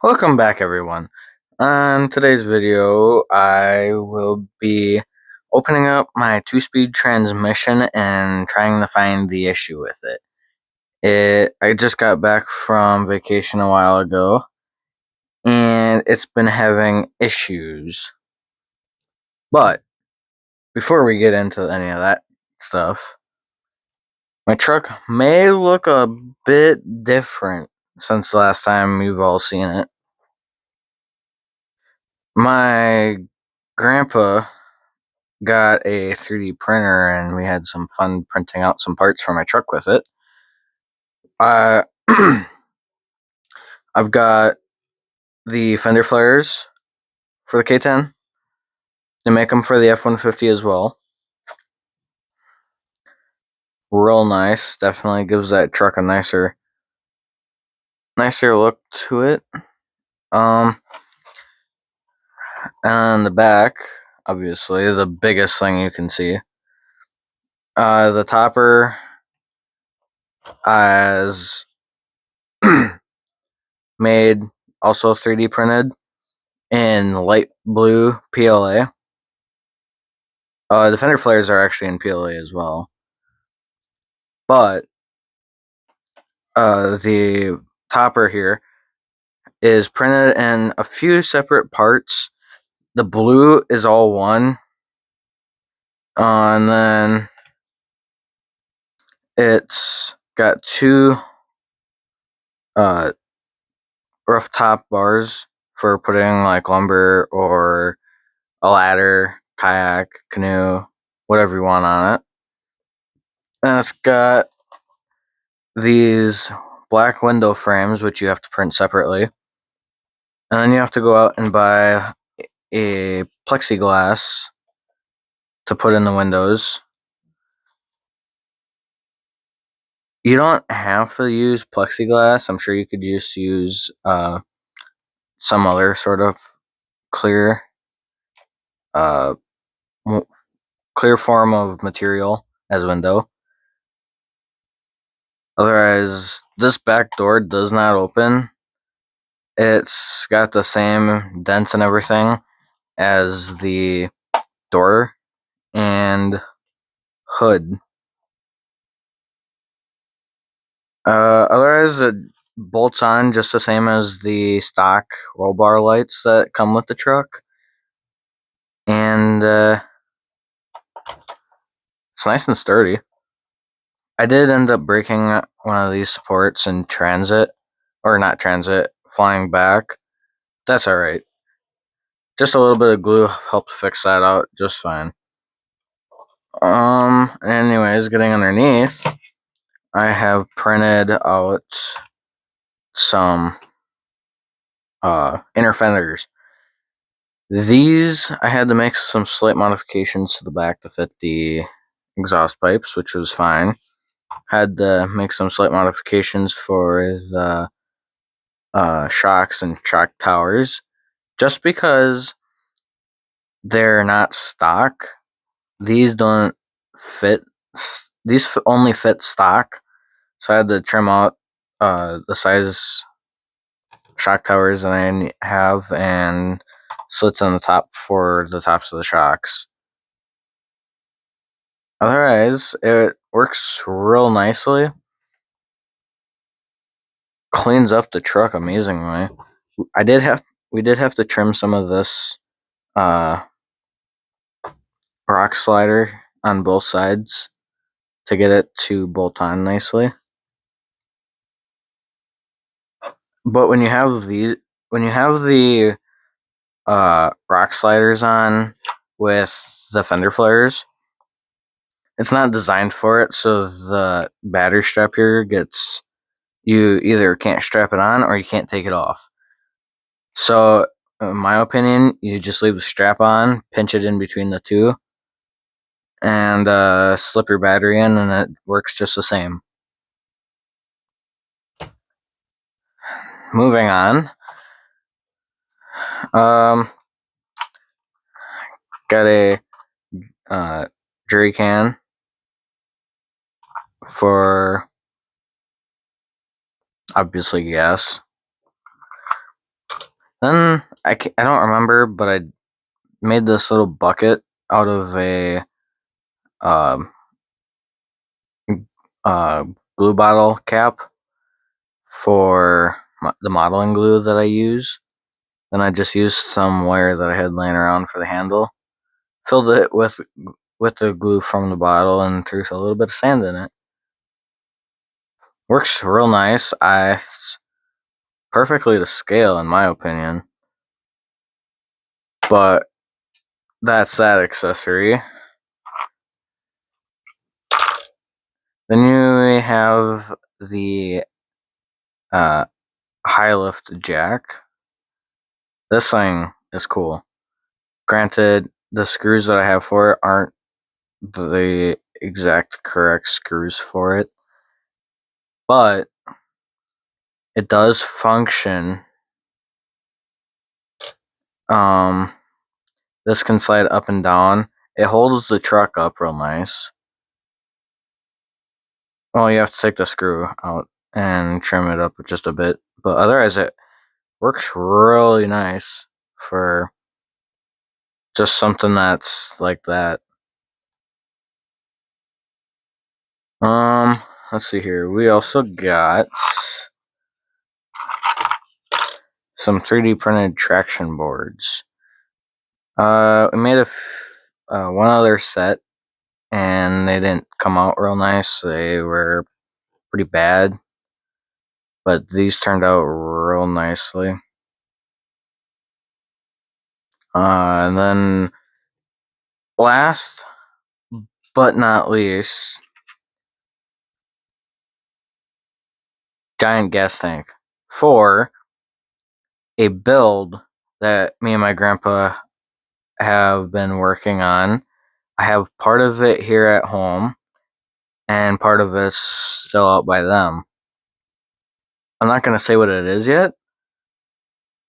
Welcome back, everyone. On today's video, I will be opening up my two-speed transmission and trying to find the issue with it. I just got back from vacation a while ago, and it's been having issues. But before we get into any of that stuff, my truck may look a bit different since the last time you've all seen it. My grandpa got a 3D printer and we had some fun printing out some parts for my truck with it. Uh, I've got the fender flares for the K10. They make them for the F-150 as well. Real nice. Definitely gives that truck a nicer look to it. And the back, obviously, the biggest thing you can see. The topper is made, also 3D printed in light blue PLA. The fender flares are actually in PLA as well, but the topper here is printed in a few separate parts. The blue is all one, and then it's got two rough top bars for putting like lumber or a ladder, kayak, canoe, whatever you want on it. And it's got these black window frames, which you have to print separately. And then you have to go out and buy a plexiglass to put in the windows. You don't have to use plexiglass. I'm sure you could just use some other sort of clear, uh, clear form of material as a window. Otherwise, this back door does not open. It's got the same dents and everything as the door and hood. Otherwise, it bolts on just the same as the stock roll bar lights that come with the truck. And it's nice and sturdy. I did end up breaking one of these supports in transit, or not transit, flying back. That's alright. Just a little bit of glue helped fix that out just fine. Anyways, getting underneath, I have printed out some inner fenders. These, I had to make some slight modifications to the back to fit the exhaust pipes, which was fine. Had to make some slight modifications for the shocks and shock towers. Just because they're not stock, these don't fit. These only fit stock, so I had to trim out the size shock towers that I have and slits on the top for the tops of the shocks. Otherwise, it works real nicely. Cleans up the truck amazingly. We did have to trim some of this rock slider on both sides to get it to bolt on nicely. But when you have the rock sliders on with the fender flares, it's not designed for it, so the battery strap here gets, you either can't strap it on or you can't take it off. So, in my opinion, you just leave the strap on, pinch it in between the two, and slip your battery in, and it works just the same. Moving on. Got a jerry can for obviously gas. Then I don't remember, but I made this little bucket out of a um uh, glue bottle cap for the modeling glue that I use. Then I just used some wire that I had laying around for the handle, filled it with the glue from the bottle, and threw a little bit of sand in it. Works real nice. It's perfectly to scale, in my opinion. But that's that accessory. Then you have the uh, high lift jack. This thing is cool. Granted, the screws that I have for it aren't the exact correct screws for it, but it does function. Um, this can slide up and down. It holds the truck up real nice. Well, you have to take the screw out and trim it up just a bit, but otherwise it works really nice for just something that's like that. Let's see here. We also got some 3D printed traction boards. We made one other set, and they didn't come out real nice. They were pretty bad, but these turned out real nicely. And then last but not least, giant gas tank for a build that me and my grandpa have been working on. I have part of it here at home, and part of it's still out by them. I'm not going to say what it is yet,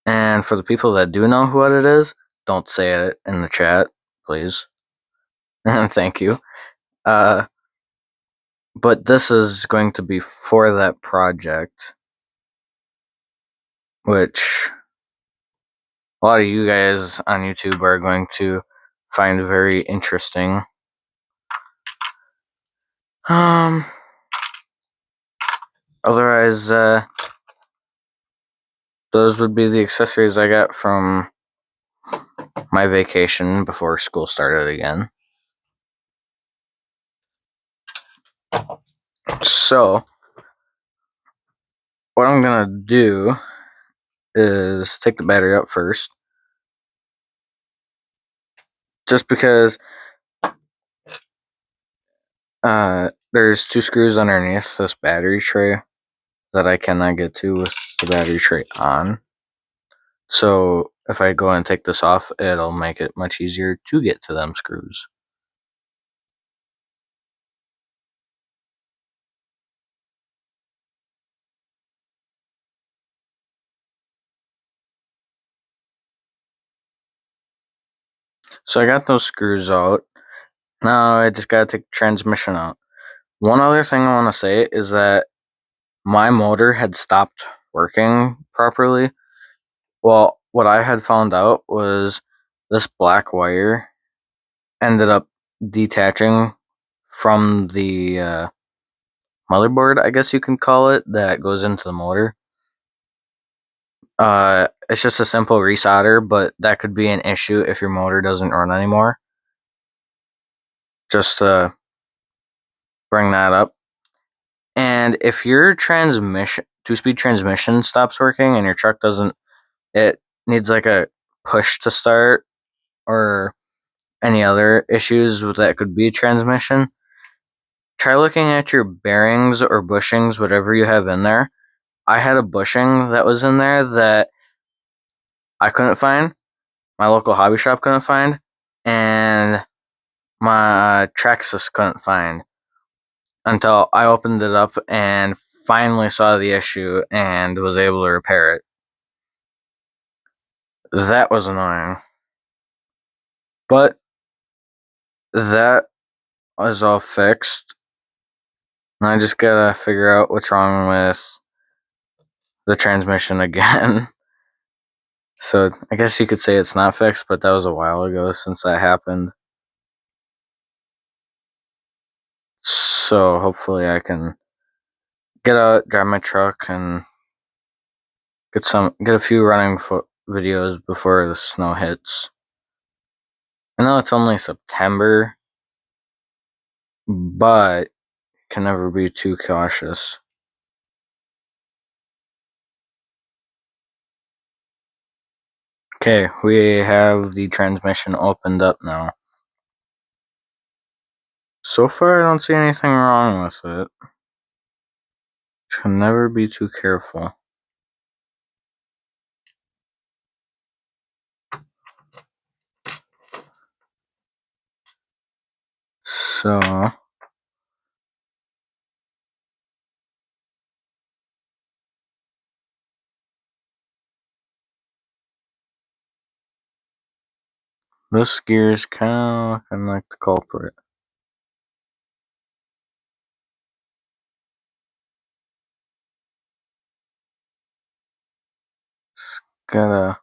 and for the people that do know what it is, don't say it in the chat, please. And thank you. But this is going to be for that project, which a lot of you guys on YouTube are going to find very interesting. Otherwise, those would be the accessories I got from my vacation before school started again. So, what I'm gonna do is take the battery out first, just because there's two screws underneath this battery tray that I cannot get to with the battery tray on. So if I go and take this off, it'll make it much easier to get to them screws. So I got those screws out. Now I just gotta take the transmission out. One other thing I want to say is that my motor had stopped working properly. Well, what I had found out was this black wire ended up detaching from the motherboard, I guess you can call it, that goes into the motor. It's just a simple resolder, but that could be an issue if your motor doesn't run anymore. Just to bring that up. And if your transmission, two-speed transmission stops working and your truck doesn't, it needs like a push to start or any other issues with that could be transmission, try looking at your bearings or bushings, whatever you have in there. I had a bushing that was in there that I couldn't find, my local hobby shop couldn't find, and my Traxxas couldn't find until I opened it up and finally saw the issue and was able to repair it. That was annoying. But that is all fixed. And I just gotta figure out what's wrong with the transmission again. So I guess you could say it's not fixed, but that was a while ago since that happened. So hopefully I can get out, drive my truck, and get a few running videos before the snow hits. I know it's only September, but can never be too cautious. Okay, we have the transmission opened up now. So far, I don't see anything wrong with it. Should never be too careful. So, this gear is kind of looking like the culprit. It's got a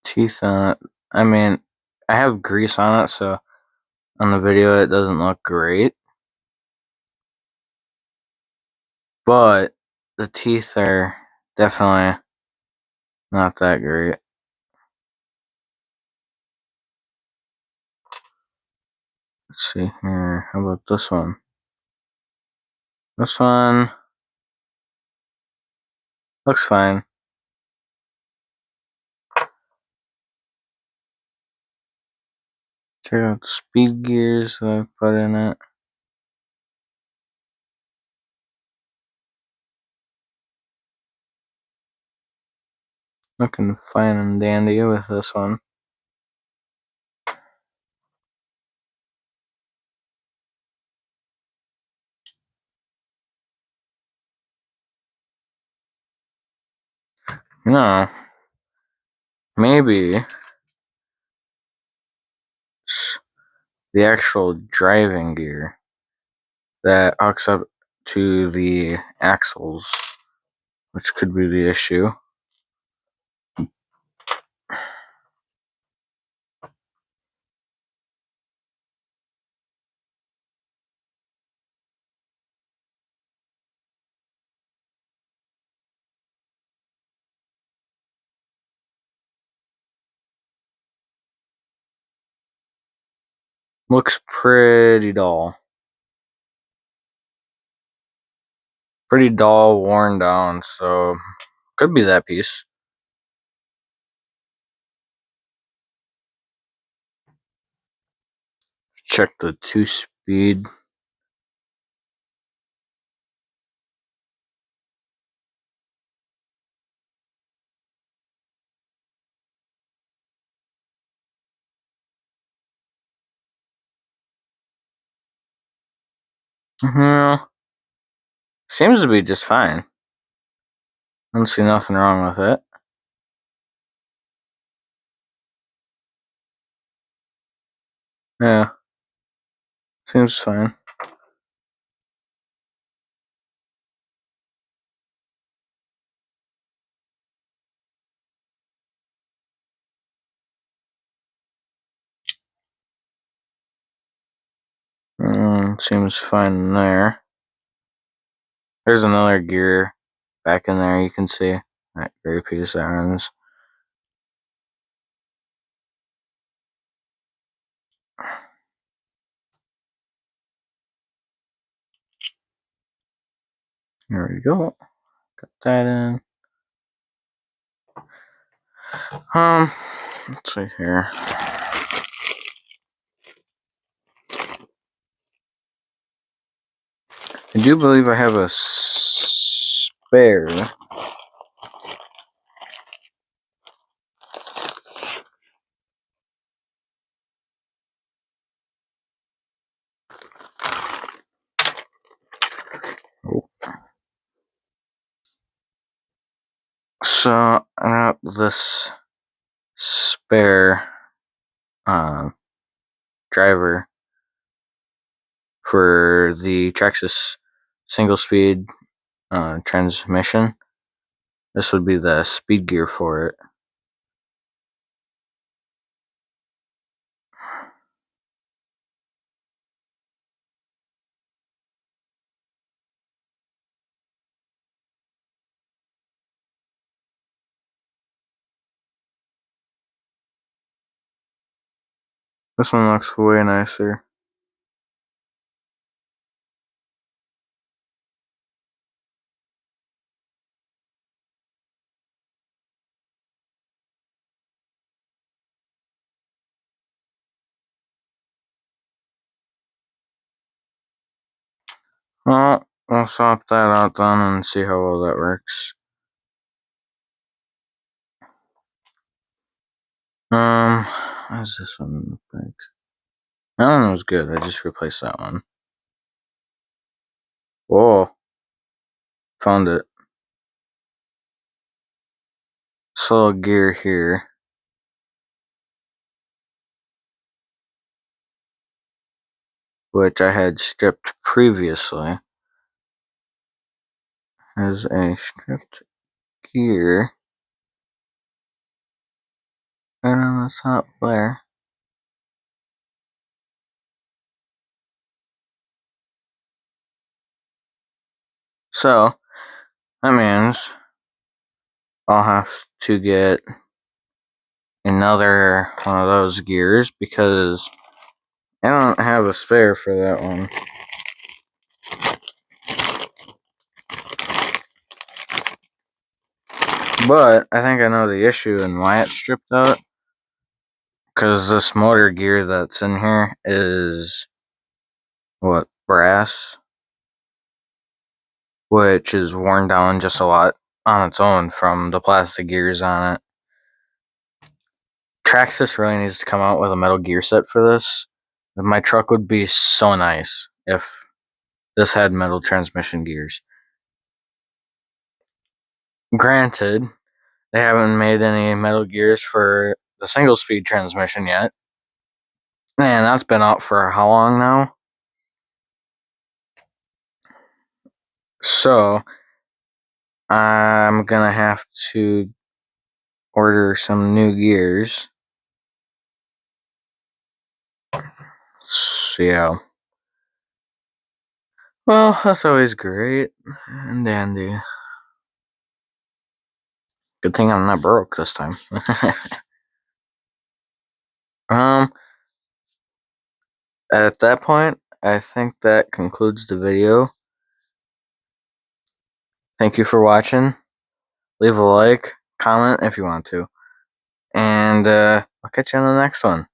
teeth on it. I mean, I have grease on it, so on the video it doesn't look great. But the teeth are definitely not that great. Let's see here. How about this one? This one looks fine. Check out the speed gears that I put in it. Looking fine and dandy with this one. No, maybe the actual driving gear that hooks up to the axles, which could be the issue. Looks pretty dull. Pretty dull, worn down, so could be that piece. Check the 2-speed. Seems to be just fine. I don't see nothing wrong with it. Yeah, seems fine. Seems fine there. There's another gear back in there, you can see that gray piece that runs. There we go. Got that in. Let's see here. I do believe I have a spare. Oh. So I got this spare driver for the Traxxas single speed transmission. This would be the speed gear for it. This one looks way nicer. Well, we'll swap that out then and see how well that works. How does this one look like? That one was good. I just replaced that one. Whoa. Found it. This little gear here. Which I had stripped previously. Has a stripped gear. Right on the top there. So, that means I'll have to get another one of those gears because I don't have a spare for that one. But I think I know the issue and why it's stripped out. Because this motor gear that's in here is what, brass, which is worn down just a lot on its own from the plastic gears on it. Traxxas really needs to come out with a metal gear set for this. My truck would be so nice if this had metal transmission gears. Granted, they haven't made any metal gears for the single speed transmission yet. And that's been out for how long now? So, I'm gonna have to order some new gears. So, yeah. Well, that's always great and dandy. Good thing I'm not broke this time. At that point, I think that concludes the video. Thank you for watching. Leave a like, comment if you want to. And I'll catch you on the next one.